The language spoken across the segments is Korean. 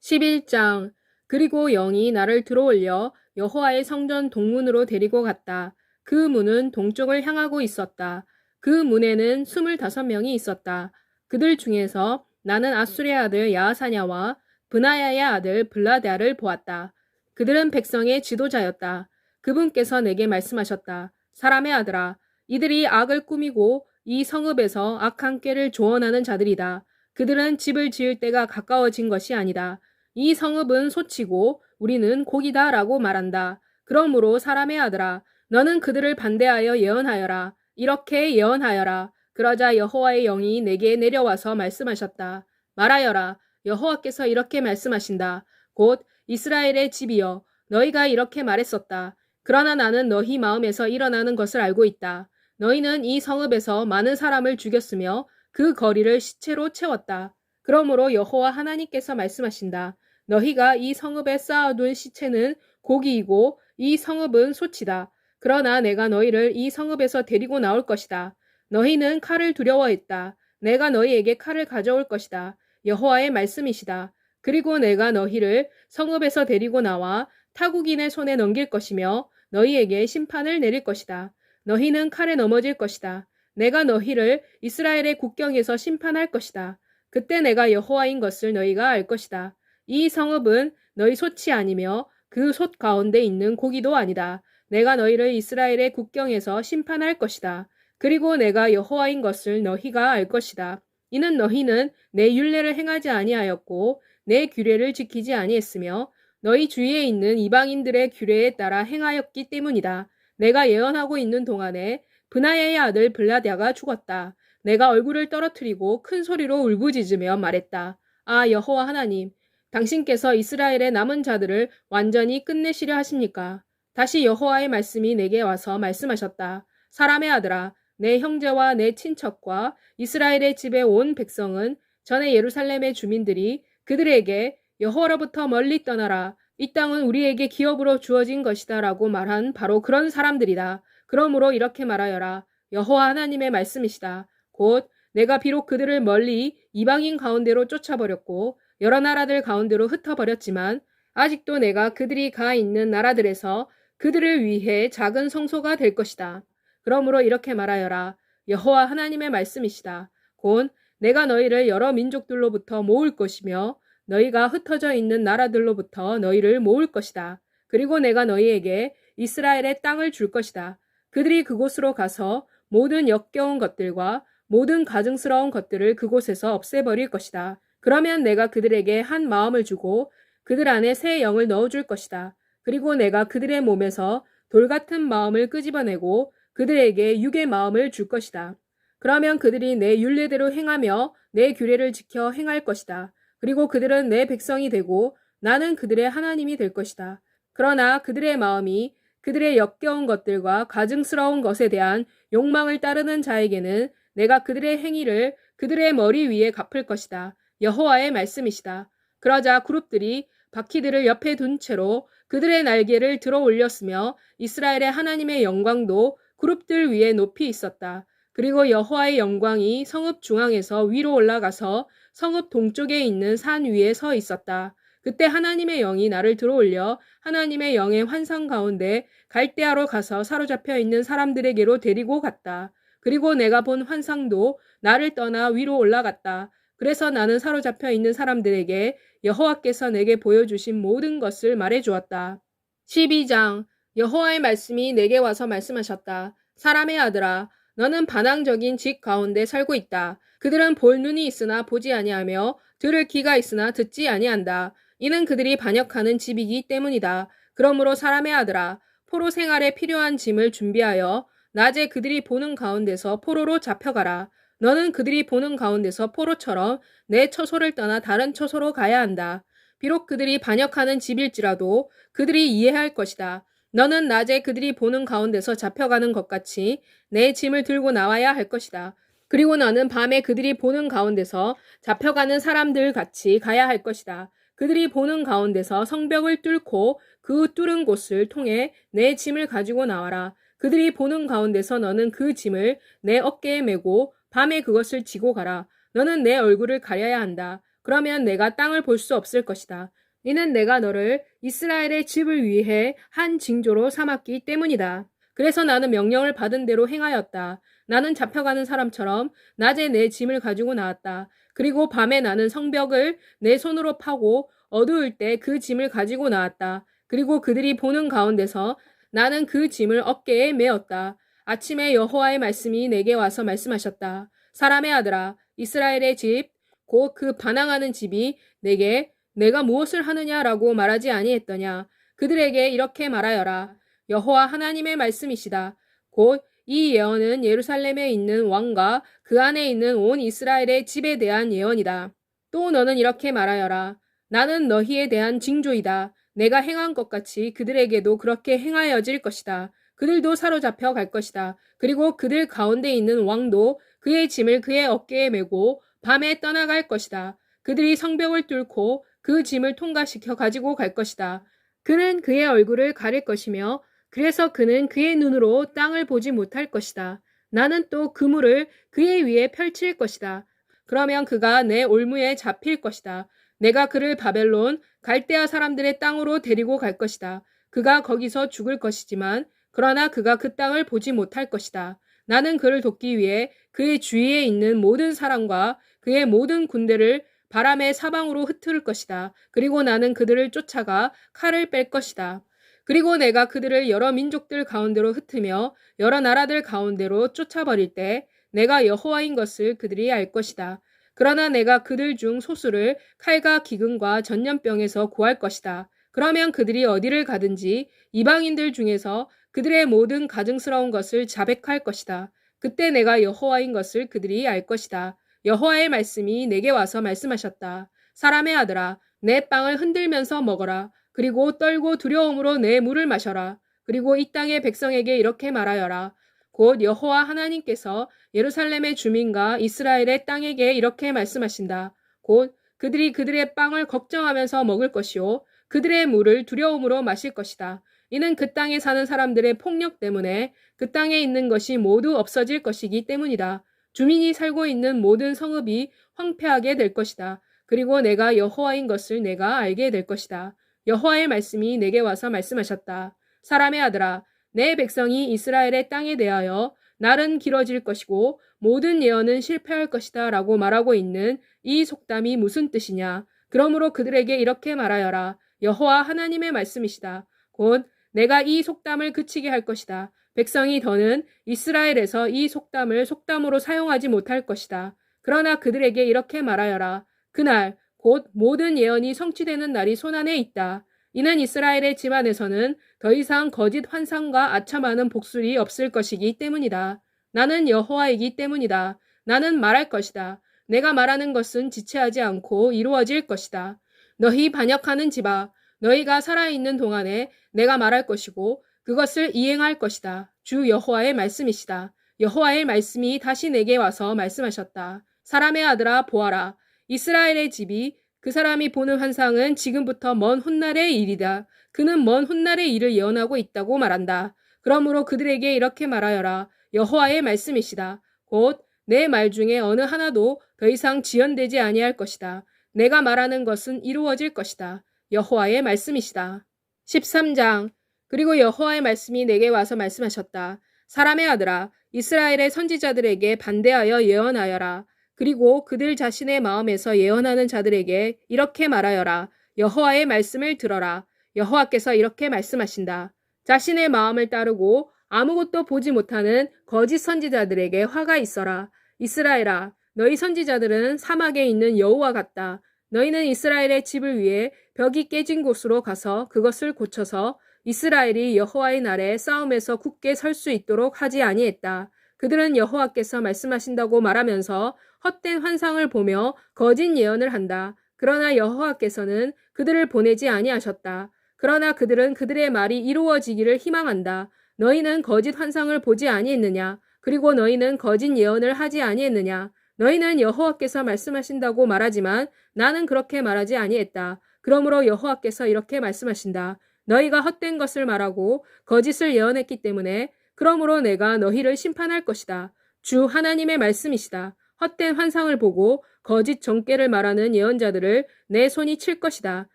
11장. 그리고 영이 나를 들어올려 여호와의 성전 동문으로 데리고 갔다. 그 문은 동쪽을 향하고 있었다. 그 문에는 25명이 있었다. 그들 중에서 나는 아수리의 아들 야하사냐와 브나야의 아들 블라데아를 보았다. 그들은 백성의 지도자였다. 그분께서 내게 말씀하셨다. 사람의 아들아, 이들이 악을 꾸미고 이 성읍에서 악한 꾀를 조언하는 자들이다. 그들은 집을 지을 때가 가까워진 것이 아니다. 이 성읍은 소치고 우리는 고기다 라고 말한다. 그러므로 사람의 아들아, 너는 그들을 반대하여 예언하여라. 이렇게 예언하여라. 그러자 여호와의 영이 내게 내려와서 말씀하셨다. 말하여라. 여호와께서 이렇게 말씀하신다. 곧 이스라엘의 집이여, 너희가 이렇게 말했었다. 그러나 나는 너희 마음에서 일어나는 것을 알고 있다. 너희는 이 성읍에서 많은 사람을 죽였으며 그 거리를 시체로 채웠다. 그러므로 여호와 하나님께서 말씀하신다. 너희가 이 성읍에 쌓아둔 시체는 고기이고 이 성읍은 소치다. 그러나 내가 너희를 이 성읍에서 데리고 나올 것이다. 너희는 칼을 두려워했다. 내가 너희에게 칼을 가져올 것이다. 여호와의 말씀이시다. 그리고 내가 너희를 성읍에서 데리고 나와 타국인의 손에 넘길 것이며 너희에게 심판을 내릴 것이다. 너희는 칼에 넘어질 것이다. 내가 너희를 이스라엘의 국경에서 심판할 것이다. 그때 내가 여호와인 것을 너희가 알 것이다. 이 성읍은 너희 솥이 아니며 그 솥 가운데 있는 고기도 아니다. 내가 너희를 이스라엘의 국경에서 심판할 것이다. 그리고 내가 여호와인 것을 너희가 알 것이다. 이는 너희는 내 율례를 행하지 아니하였고 내 규례를 지키지 아니했으며 너희 주위에 있는 이방인들의 규례에 따라 행하였기 때문이다. 내가 예언하고 있는 동안에 브나야의 아들 블라드야가 죽었다. 내가 얼굴을 떨어뜨리고 큰 소리로 울부짖으며 말했다. 아, 여호와 하나님, 당신께서 이스라엘의 남은 자들을 완전히 끝내시려 하십니까? 다시 여호와의 말씀이 내게 와서 말씀하셨다. 사람의 아들아, 내 형제와 내 친척과 이스라엘의 집에 온 백성은 전에 예루살렘의 주민들이 그들에게 여호와로부터 멀리 떠나라. 이 땅은 우리에게 기업으로 주어진 것이다 라고 말한 바로 그런 사람들이다. 그러므로 이렇게 말하여라. 여호와 하나님의 말씀이시다. 곧 내가 비록 그들을 멀리 이방인 가운데로 쫓아버렸고 여러 나라들 가운데로 흩어버렸지만 아직도 내가 그들이 가 있는 나라들에서 그들을 위해 작은 성소가 될 것이다. 그러므로 이렇게 말하여라. 여호와 하나님의 말씀이시다. 곧 내가 너희를 여러 민족들로부터 모을 것이며 너희가 흩어져 있는 나라들로부터 너희를 모을 것이다. 그리고 내가 너희에게 이스라엘의 땅을 줄 것이다. 그들이 그곳으로 가서 모든 역겨운 것들과 모든 가증스러운 것들을 그곳에서 없애버릴 것이다. 그러면 내가 그들에게 한 마음을 주고 그들 안에 새 영을 넣어줄 것이다. 그리고 내가 그들의 몸에서 돌 같은 마음을 끄집어내고 그들에게 육의 마음을 줄 것이다. 그러면 그들이 내 율례대로 행하며 내 규례를 지켜 행할 것이다. 그리고 그들은 내 백성이 되고 나는 그들의 하나님이 될 것이다. 그러나 그들의 마음이 그들의 역겨운 것들과 가증스러운 것에 대한 욕망을 따르는 자에게는 내가 그들의 행위를 그들의 머리 위에 갚을 것이다. 여호와의 말씀이시다. 그러자 그룹들이 바퀴들을 옆에 둔 채로 그들의 날개를 들어 올렸으며 이스라엘의 하나님의 영광도 그룹들 위에 높이 있었다. 그리고 여호와의 영광이 성읍 중앙에서 위로 올라가서 성읍 동쪽에 있는 산 위에 서 있었다. 그때 하나님의 영이 나를 들어올려 하나님의 영의 환상 가운데 갈대아로 가서 사로잡혀 있는 사람들에게로 데리고 갔다. 그리고 내가 본 환상도 나를 떠나 위로 올라갔다. 그래서 나는 사로잡혀 있는 사람들에게 여호와께서 내게 보여주신 모든 것을 말해주었다. 12장. 여호와의 말씀이 내게 와서 말씀하셨다. 사람의 아들아, 너는 반항적인 집 가운데 살고 있다. 그들은 볼 눈이 있으나 보지 아니하며 들을 귀가 있으나 듣지 아니한다. 이는 그들이 반역하는 집이기 때문이다. 그러므로 사람의 아들아, 포로 생활에 필요한 짐을 준비하여 낮에 그들이 보는 가운데서 포로로 잡혀가라. 너는 그들이 보는 가운데서 포로처럼 내 처소를 떠나 다른 처소로 가야 한다. 비록 그들이 반역하는 집일지라도 그들이 이해할 것이다. 너는 낮에 그들이 보는 가운데서 잡혀가는 것 같이 내 짐을 들고 나와야 할 것이다. 그리고 너는 밤에 그들이 보는 가운데서 잡혀가는 사람들 같이 가야 할 것이다. 그들이 보는 가운데서 성벽을 뚫고 그 뚫은 곳을 통해 내 짐을 가지고 나와라. 그들이 보는 가운데서 너는 그 짐을 내 어깨에 메고 밤에 그것을 지고 가라. 너는 내 얼굴을 가려야 한다. 그러면 내가 땅을 볼 수 없을 것이다. 이는 내가 너를 이스라엘의 집을 위해 한 징조로 삼았기 때문이다. 그래서 나는 명령을 받은 대로 행하였다. 나는 잡혀가는 사람처럼 낮에 내 짐을 가지고 나왔다. 그리고 밤에 나는 성벽을 내 손으로 파고 어두울 때 그 짐을 가지고 나왔다. 그리고 그들이 보는 가운데서 나는 그 짐을 어깨에 메었다. 아침에 여호와의 말씀이 내게 와서 말씀하셨다. 사람의 아들아, 이스라엘의 집, 곧 그 반항하는 집이 내게 내가 무엇을 하느냐라고 말하지 아니했더냐. 그들에게 이렇게 말하여라. 여호와 하나님의 말씀이시다. 곧 이 예언은 예루살렘에 있는 왕과 그 안에 있는 온 이스라엘의 집에 대한 예언이다. 또 너는 이렇게 말하여라. 나는 너희에 대한 징조이다. 내가 행한 것 같이 그들에게도 그렇게 행하여질 것이다. 그들도 사로잡혀 갈 것이다. 그리고 그들 가운데 있는 왕도 그의 짐을 그의 어깨에 메고 밤에 떠나갈 것이다. 그들이 성벽을 뚫고 그 짐을 통과시켜 가지고 갈 것이다. 그는 그의 얼굴을 가릴 것이며 그래서 그는 그의 눈으로 땅을 보지 못할 것이다. 나는 또 그물을 그의 위에 펼칠 것이다. 그러면 그가 내 올무에 잡힐 것이다. 내가 그를 바벨론, 갈대아 사람들의 땅으로 데리고 갈 것이다. 그가 거기서 죽을 것이지만 그러나 그가 그 땅을 보지 못할 것이다. 나는 그를 돕기 위해 그의 주위에 있는 모든 사람과 그의 모든 군대를 바람의 사방으로 흩트릴 것이다. 그리고 나는 그들을 쫓아가 칼을 뺄 것이다. 그리고 내가 그들을 여러 민족들 가운데로 흩으며 여러 나라들 가운데로 쫓아버릴 때 내가 여호와인 것을 그들이 알 것이다. 그러나 내가 그들 중 소수를 칼과 기근과 전염병에서 구할 것이다. 그러면 그들이 어디를 가든지 이방인들 중에서 그들의 모든 가증스러운 것을 자백할 것이다. 그때 내가 여호와인 것을 그들이 알 것이다. 여호와의 말씀이 내게 와서 말씀하셨다. 사람의 아들아, 내 빵을 흔들면서 먹어라. 그리고 떨고 두려움으로 내 물을 마셔라. 그리고 이 땅의 백성에게 이렇게 말하여라. 곧 여호와 하나님께서 예루살렘의 주민과 이스라엘의 땅에게 이렇게 말씀하신다. 곧 그들이 그들의 빵을 걱정하면서 먹을 것이요 그들의 물을 두려움으로 마실 것이다. 이는 그 땅에 사는 사람들의 폭력 때문에 그 땅에 있는 것이 모두 없어질 것이기 때문이다. 주민이 살고 있는 모든 성읍이 황폐하게 될 것이다. 그리고 내가 여호와인 것을 내가 알게 될 것이다. 여호와의 말씀이 내게 와서 말씀하셨다. 사람의 아들아, 내 백성이 이스라엘의 땅에 대하여 날은 길어질 것이고 모든 예언은 실패할 것이다 라고 말하고 있는 이 속담이 무슨 뜻이냐? 그러므로 그들에게 이렇게 말하여라. 여호와 하나님의 말씀이시다. 곧 내가 이 속담을 그치게 할 것이다. 백성이 더는 이스라엘에서 이 속담을 속담으로 사용하지 못할 것이다. 그러나 그들에게 이렇게 말하여라. 그날 곧 모든 예언이 성취되는 날이 손안에 있다. 이는 이스라엘의 집안에서는 더 이상 거짓 환상과 아첨하는 복술이 없을 것이기 때문이다. 나는 여호와이기 때문이다. 나는 말할 것이다. 내가 말하는 것은 지체하지 않고 이루어질 것이다. 너희 반역하는 집아, 너희가 살아있는 동안에 내가 말할 것이고 그것을 이행할 것이다. 주 여호와의 말씀이시다. 여호와의 말씀이 다시 내게 와서 말씀하셨다. 사람의 아들아 보아라. 이스라엘의 집이 그 사람이 보는 환상은 지금부터 먼 훗날의 일이다. 그는 먼 훗날의 일을 예언하고 있다고 말한다. 그러므로 그들에게 이렇게 말하여라. 여호와의 말씀이시다. 곧 내 말 중에 어느 하나도 더 이상 지연되지 아니할 것이다. 내가 말하는 것은 이루어질 것이다. 여호와의 말씀이시다. 13장. 그리고 여호와의 말씀이 내게 와서 말씀하셨다. 사람의 아들아, 이스라엘의 선지자들에게 반대하여 예언하여라. 그리고 그들 자신의 마음에서 예언하는 자들에게 이렇게 말하여라. 여호와의 말씀을 들어라. 여호와께서 이렇게 말씀하신다. 자신의 마음을 따르고 아무것도 보지 못하는 거짓 선지자들에게 화가 있어라. 이스라엘아, 너희 선지자들은 사막에 있는 여우와 같다. 너희는 이스라엘의 집을 위해 벽이 깨진 곳으로 가서 그것을 고쳐서 이스라엘이 여호와의 날에 싸움에서 굳게 설 수 있도록 하지 아니했다. 그들은 여호와께서 말씀하신다고 말하면서 헛된 환상을 보며 거짓 예언을 한다. 그러나 여호와께서는 그들을 보내지 아니하셨다. 그러나 그들은 그들의 말이 이루어지기를 희망한다. 너희는 거짓 환상을 보지 아니했느냐? 그리고 너희는 거짓 예언을 하지 아니했느냐? 너희는 여호와께서 말씀하신다고 말하지만 나는 그렇게 말하지 아니했다. 그러므로 여호와께서 이렇게 말씀하신다. 너희가 헛된 것을 말하고 거짓을 예언했기 때문에 그러므로 내가 너희를 심판할 것이다. 주 하나님의 말씀이시다. 헛된 환상을 보고 거짓 정죄를 말하는 예언자들을 내 손이 칠 것이다.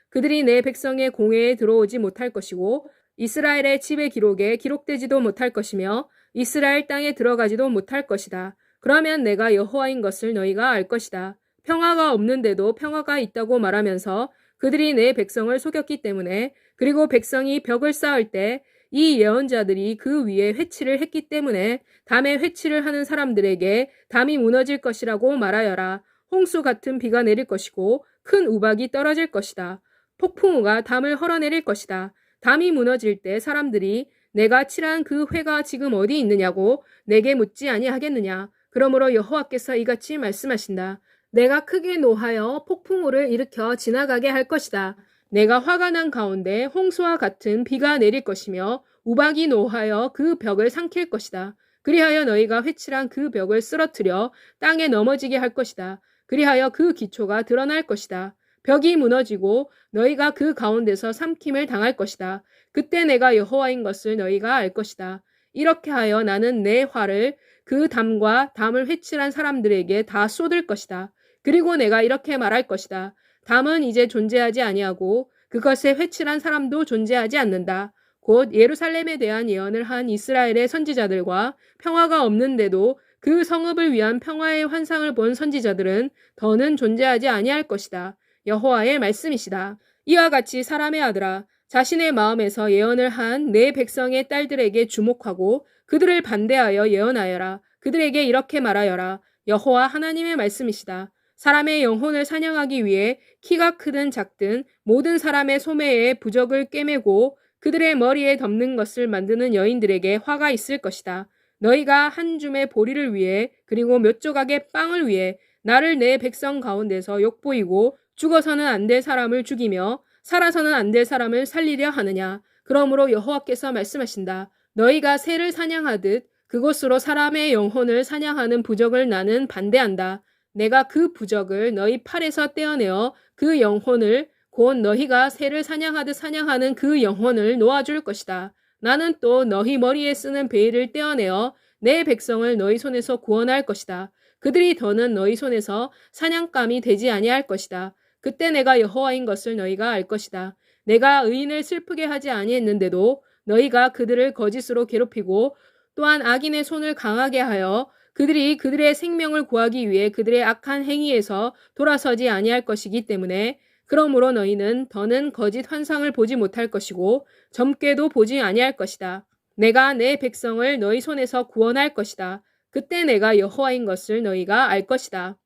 그들이 내 백성의 공회에 들어오지 못할 것이고 이스라엘의 집의 기록에 기록되지도 못할 것이며 이스라엘 땅에 들어가지도 못할 것이다. 그러면 내가 여호와인 것을 너희가 알 것이다. 평화가 없는데도 평화가 있다고 말하면서 그들이 내 백성을 속였기 때문에, 그리고 백성이 벽을 쌓을 때 이 예언자들이 그 위에 회치를 했기 때문에 담에 회치를 하는 사람들에게 담이 무너질 것이라고 말하여라. 홍수 같은 비가 내릴 것이고 큰 우박이 떨어질 것이다. 폭풍우가 담을 헐어내릴 것이다. 담이 무너질 때 사람들이 내가 칠한 그 회가 지금 어디 있느냐고 내게 묻지 아니하겠느냐. 그러므로 여호와께서 이같이 말씀하신다. 내가 크게 노하여 폭풍우를 일으켜 지나가게 할 것이다. 내가 화가 난 가운데 홍수와 같은 비가 내릴 것이며 우박이 노하여 그 벽을 삼킬 것이다. 그리하여 너희가 회칠한 그 벽을 쓰러뜨려 땅에 넘어지게 할 것이다. 그리하여 그 기초가 드러날 것이다. 벽이 무너지고 너희가 그 가운데서 삼킴을 당할 것이다. 그때 내가 여호와인 것을 너희가 알 것이다. 이렇게 하여 나는 내 화를 그 담과 담을 회칠한 사람들에게 다 쏟을 것이다. 그리고 내가 이렇게 말할 것이다. 담은 이제 존재하지 아니하고 그것에 회칠한 사람도 존재하지 않는다. 곧 예루살렘에 대한 예언을 한 이스라엘의 선지자들과 평화가 없는데도 그 성읍을 위한 평화의 환상을 본 선지자들은 더는 존재하지 아니할 것이다. 여호와의 말씀이시다. 이와 같이 사람의 아들아, 자신의 마음에서 예언을 한 내 백성의 딸들에게 주목하고 그들을 반대하여 예언하여라. 그들에게 이렇게 말하여라. 여호와 하나님의 말씀이시다. 사람의 영혼을 사냥하기 위해 키가 크든 작든 모든 사람의 소매에 부적을 꿰매고 그들의 머리에 덮는 것을 만드는 여인들에게 화가 있을 것이다. 너희가 한 줌의 보리를 위해 그리고 몇 조각의 빵을 위해 나를 내 백성 가운데서 욕보이고 죽어서는 안 될 사람을 죽이며 살아서는 안 될 사람을 살리려 하느냐. 그러므로 여호와께서 말씀하신다. 너희가 새를 사냥하듯 그곳으로 사람의 영혼을 사냥하는 부적을 나는 반대한다. 내가 그 부적을 너희 팔에서 떼어내어 그 영혼을, 곧 너희가 새를 사냥하듯 사냥하는 그 영혼을 놓아줄 것이다. 나는 또 너희 머리에 쓰는 베일을 떼어내어 내 백성을 너희 손에서 구원할 것이다. 그들이 더는 너희 손에서 사냥감이 되지 아니할 것이다. 그때 내가 여호와인 것을 너희가 알 것이다. 내가 의인을 슬프게 하지 아니했는데도 너희가 그들을 거짓으로 괴롭히고 또한 악인의 손을 강하게 하여 그들이 그들의 생명을 구하기 위해 그들의 악한 행위에서 돌아서지 아니할 것이기 때문에, 그러므로 너희는 더는 거짓 환상을 보지 못할 것이고 점괘도 보지 아니할 것이다. 내가 내 백성을 너희 손에서 구원할 것이다. 그때 내가 여호와인 것을 너희가 알 것이다.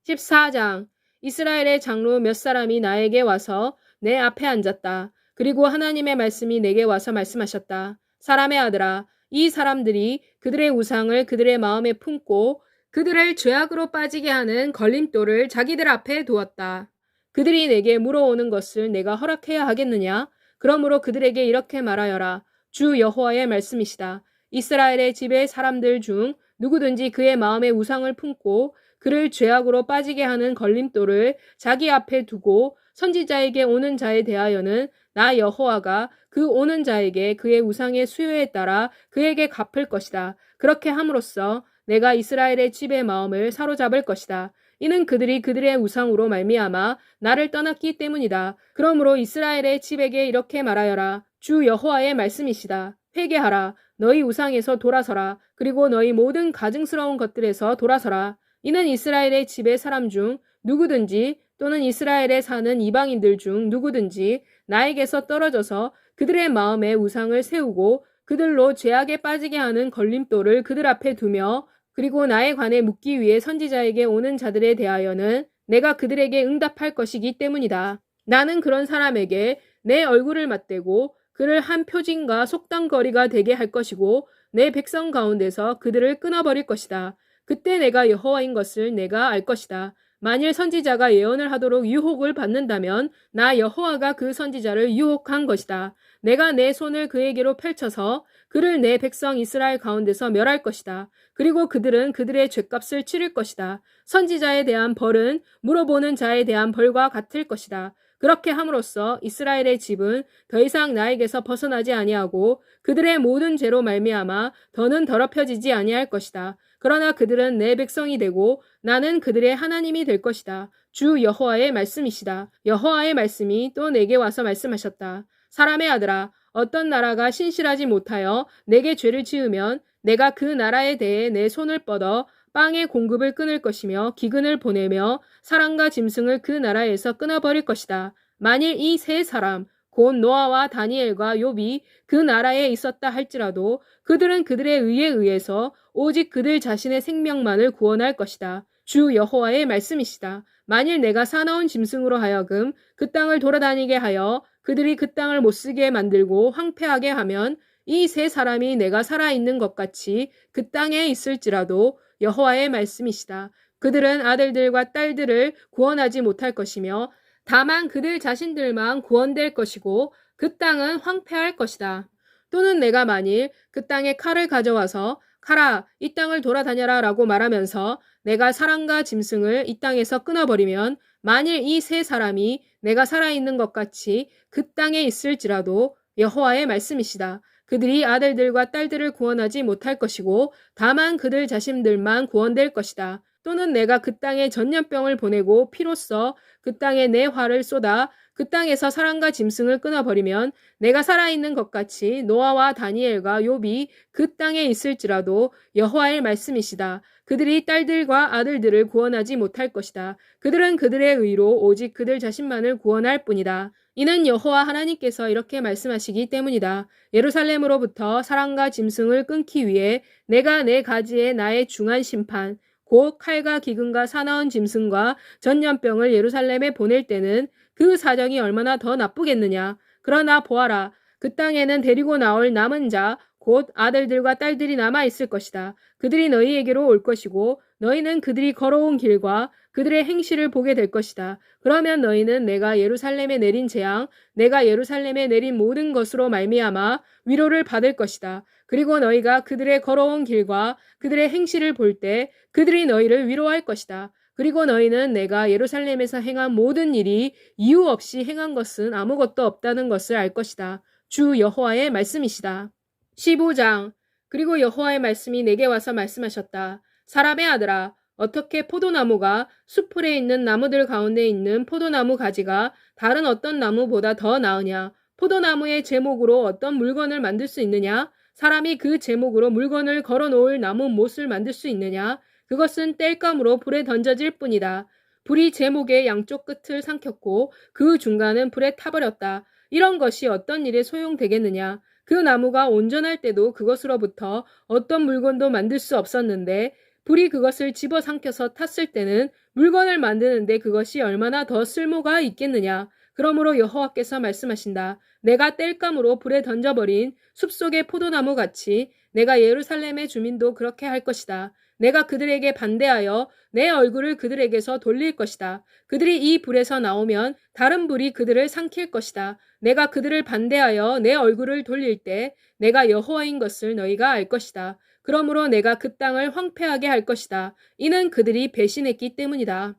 14장. 이스라엘의 장로 몇 사람이 나에게 와서 내 앞에 앉았다. 그리고 하나님의 말씀이 내게 와서 말씀하셨다. 사람의 아들아, 이 사람들이 그들의 우상을 그들의 마음에 품고 그들을 죄악으로 빠지게 하는 걸림돌을 자기들 앞에 두었다. 그들이 내게 물어오는 것을 내가 허락해야 하겠느냐? 그러므로 그들에게 이렇게 말하여라. 주 여호와의 말씀이시다. 이스라엘의 집의 사람들 중 누구든지 그의 마음에 우상을 품고 그를 죄악으로 빠지게 하는 걸림돌을 자기 앞에 두고 선지자에게 오는 자에 대하여는 나 여호와가 그 오는 자에게 그의 우상의 수요에 따라 그에게 갚을 것이다. 그렇게 함으로써 내가 이스라엘의 집의 마음을 사로잡을 것이다. 이는 그들이 그들의 우상으로 말미암아 나를 떠났기 때문이다. 그러므로 이스라엘의 집에게 이렇게 말하여라. 주 여호와의 말씀이시다. 회개하라. 너희 우상에서 돌아서라. 그리고 너희 모든 가증스러운 것들에서 돌아서라. 이는 이스라엘의 집의 사람 중 누구든지 또는 이스라엘에 사는 이방인들 중 누구든지 나에게서 떨어져서 그들의 마음에 우상을 세우고 그들로 죄악에 빠지게 하는 걸림돌을 그들 앞에 두며 그리고 나에 관해 묻기 위해 선지자에게 오는 자들에 대하여는 내가 그들에게 응답할 것이기 때문이다. 나는 그런 사람에게 내 얼굴을 맞대고 그를 한 표징과 속당거리가 되게 할 것이고 내 백성 가운데서 그들을 끊어버릴 것이다. 그때 내가 여호와인 것을 내가 알 것이다. 만일 선지자가 예언을 하도록 유혹을 받는다면 나 여호와가 그 선지자를 유혹한 것이다. 내가 내 손을 그에게로 펼쳐서 그를 내 백성 이스라엘 가운데서 멸할 것이다. 그리고 그들은 그들의 죗값을 치를 것이다. 선지자에 대한 벌은 물어보는 자에 대한 벌과 같을 것이다. 그렇게 함으로써 이스라엘의 집은 더 이상 나에게서 벗어나지 아니하고 그들의 모든 죄로 말미암아 더는 더럽혀지지 아니할 것이다. 그러나 그들은 내 백성이 되고 나는 그들의 하나님이 될 것이다. 주 여호와의 말씀이시다. 여호와의 말씀이 또 내게 와서 말씀하셨다. 사람의 아들아, 어떤 나라가 신실하지 못하여 내게 죄를 지으면 내가 그 나라에 대해 내 손을 뻗어 빵의 공급을 끊을 것이며 기근을 보내며 사람과 짐승을 그 나라에서 끊어버릴 것이다. 만일 이 세 사람 곧 노아와 다니엘과 욥이 그 나라에 있었다 할지라도 그들은 그들의 의에 의해서 오직 그들 자신의 생명만을 구원할 것이다. 주 여호와의 말씀이시다. 만일 내가 사나운 짐승으로 하여금 그 땅을 돌아다니게 하여 그들이 그 땅을 못쓰게 만들고 황폐하게 하면 이 세 사람이 내가 살아있는 것 같이 그 땅에 있을지라도 여호와의 말씀이시다. 그들은 아들들과 딸들을 구원하지 못할 것이며 다만 그들 자신들만 구원될 것이고 그 땅은 황폐할 것이다. 또는 내가 만일 그 땅에 칼을 가져와서 가라, 이 땅을 돌아다녀라 라고 말하면서 내가 사람과 짐승을 이 땅에서 끊어버리면 만일 이 세 사람이 내가 살아있는 것 같이 그 땅에 있을지라도 여호와의 말씀이시다. 그들이 아들들과 딸들을 구원하지 못할 것이고 다만 그들 자신들만 구원될 것이다. 또는 내가 그 땅에 전염병을 보내고 피로써 그 땅에 내 화를 쏟아 그 땅에서 사람과 짐승을 끊어버리면 내가 살아있는 것 같이 노아와 다니엘과 욥이 그 땅에 있을지라도 여호와의 말씀이시다. 그들이 딸들과 아들들을 구원하지 못할 것이다. 그들은 그들의 의로 오직 그들 자신만을 구원할 뿐이다. 이는 여호와 하나님께서 이렇게 말씀하시기 때문이다. 예루살렘으로부터 사람과 짐승을 끊기 위해 내가 내 가지에 나의 중한 심판 곧 칼과 기근과 사나운 짐승과 전염병을 예루살렘에 보낼 때는 그 사정이 얼마나 더 나쁘겠느냐. 그러나 보아라. 그 땅에는 데리고 나올 남은 자 곧 아들들과 딸들이 남아있을 것이다. 그들이 너희에게로 올 것이고 너희는 그들이 걸어온 길과 그들의 행실을 보게 될 것이다. 그러면 너희는 내가 예루살렘에 내린 재앙, 내가 예루살렘에 내린 모든 것으로 말미암아 위로를 받을 것이다. 그리고 너희가 그들의 걸어온 길과 그들의 행실을 볼 때 그들이 너희를 위로할 것이다. 그리고 너희는 내가 예루살렘에서 행한 모든 일이 이유 없이 행한 것은 아무것도 없다는 것을 알 것이다. 주 여호와의 말씀이시다. 15장. 그리고 여호와의 말씀이 내게 와서 말씀하셨다. 사람의 아들아, 어떻게 포도나무가 수풀에 있는 나무들 가운데 있는 포도나무 가지가 다른 어떤 나무보다 더 나으냐? 포도나무의 제목으로 어떤 물건을 만들 수 있느냐? 사람이 그 제목으로 물건을 걸어놓을 나무 못을 만들 수 있느냐? 그것은 땔감으로 불에 던져질 뿐이다. 불이 제목의 양쪽 끝을 삼켰고 그 중간은 불에 타버렸다. 이런 것이 어떤 일에 소용되겠느냐? 그 나무가 온전할 때도 그것으로부터 어떤 물건도 만들 수 없었는데 불이 그것을 집어삼켜서 탔을 때는 물건을 만드는데 그것이 얼마나 더 쓸모가 있겠느냐. 그러므로 여호와께서 말씀하신다. 내가 땔감으로 불에 던져버린 숲속의 포도나무 같이 내가 예루살렘의 주민도 그렇게 할 것이다. 내가 그들에게 반대하여 내 얼굴을 그들에게서 돌릴 것이다. 그들이 이 불에서 나오면 다른 불이 그들을 삼킬 것이다. 내가 그들을 반대하여 내 얼굴을 돌릴 때 내가 여호와인 것을 너희가 알 것이다. 그러므로 내가 그 땅을 황폐하게 할 것이다. 이는 그들이 배신했기 때문이다.